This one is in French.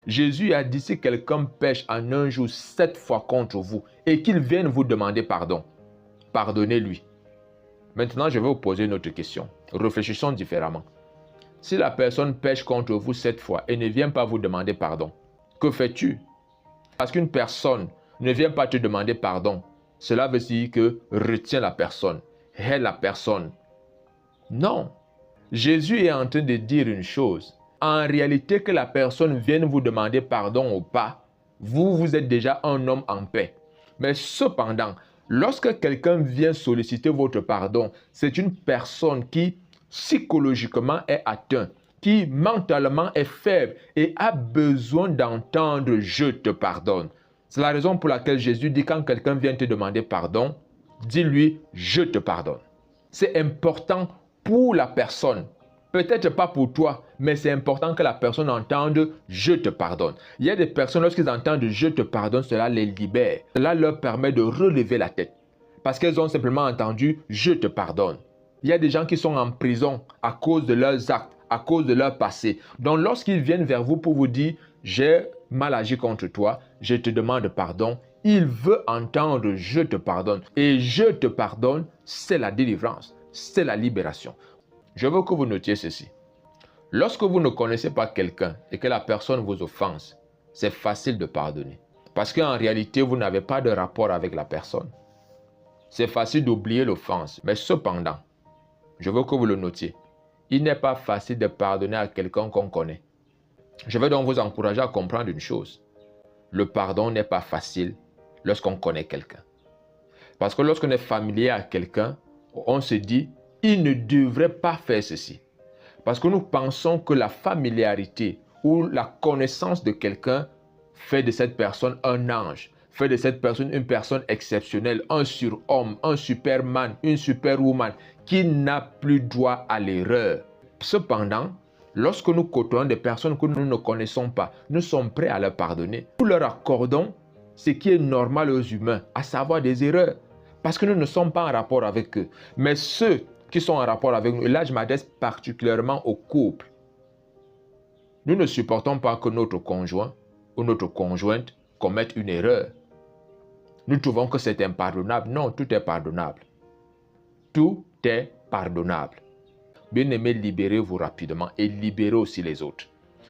Jésus a dit si quelqu'un pêche en un jour 7 fois contre vous et qu'il vienne vous demander pardon, pardonnez-lui. Maintenant, je vais vous poser une autre question. Réfléchissons différemment. Si la personne pêche contre vous 7 fois et ne vient pas vous demander pardon, que fais-tu? Parce qu'une personne ne vient pas te demander pardon, cela veut dire que retiens la personne, hais la personne. Non. Jésus est en train de dire une chose. En réalité, que la personne vienne vous demander pardon ou pas, vous êtes déjà un homme en paix. Mais cependant, lorsque quelqu'un vient solliciter votre pardon, c'est une personne qui psychologiquement est atteinte, qui mentalement est faible et a besoin d'entendre « je te pardonne ». C'est la raison pour laquelle Jésus dit quand quelqu'un vient te demander pardon, dis-lui « je te pardonne ». C'est important pour la personne. Peut-être pas pour toi, mais c'est important que la personne entende « je te pardonne ». Il y a des personnes, lorsqu'ils entendent « je te pardonne », cela les libère. Cela leur permet de relever la tête. Parce qu'elles ont simplement entendu « je te pardonne ». Il y a des gens qui sont en prison à cause de leurs actes, à cause de leur passé. Donc lorsqu'ils viennent vers vous pour vous dire « j'ai mal agi contre toi, je te demande pardon », il veut entendre « je te pardonne ». Et « je te pardonne », c'est la délivrance, c'est la libération. Je veux que vous notiez ceci. Lorsque vous ne connaissez pas quelqu'un et que la personne vous offense, c'est facile de pardonner. Parce qu'en réalité, vous n'avez pas de rapport avec la personne. C'est facile d'oublier l'offense. Mais cependant, je veux que vous le notiez, il n'est pas facile de pardonner à quelqu'un qu'on connaît. Je vais donc vous encourager à comprendre une chose. Le pardon n'est pas facile lorsqu'on connaît quelqu'un. Parce que lorsqu'on est familier à quelqu'un, on se dit, il ne devrait pas faire ceci. Parce que nous pensons que la familiarité ou la connaissance de quelqu'un fait de cette personne un ange, fait de cette personne une personne exceptionnelle, un surhomme, un superman, une superwoman qui n'a plus droit à l'erreur. Cependant, lorsque nous côtoyons des personnes que nous ne connaissons pas, nous sommes prêts à leur pardonner. Nous leur accordons ce qui est normal aux humains, à savoir des erreurs. Parce que nous ne sommes pas en rapport avec eux. Mais ceux qui sont en rapport avec nous, et là je m'adresse particulièrement aux couples. Nous ne supportons pas que notre conjoint ou notre conjointe commette une erreur. Nous trouvons que c'est impardonnable. Non, tout est pardonnable. Tout est pardonnable. Bien-aimés, libérez-vous rapidement et libérez aussi les autres.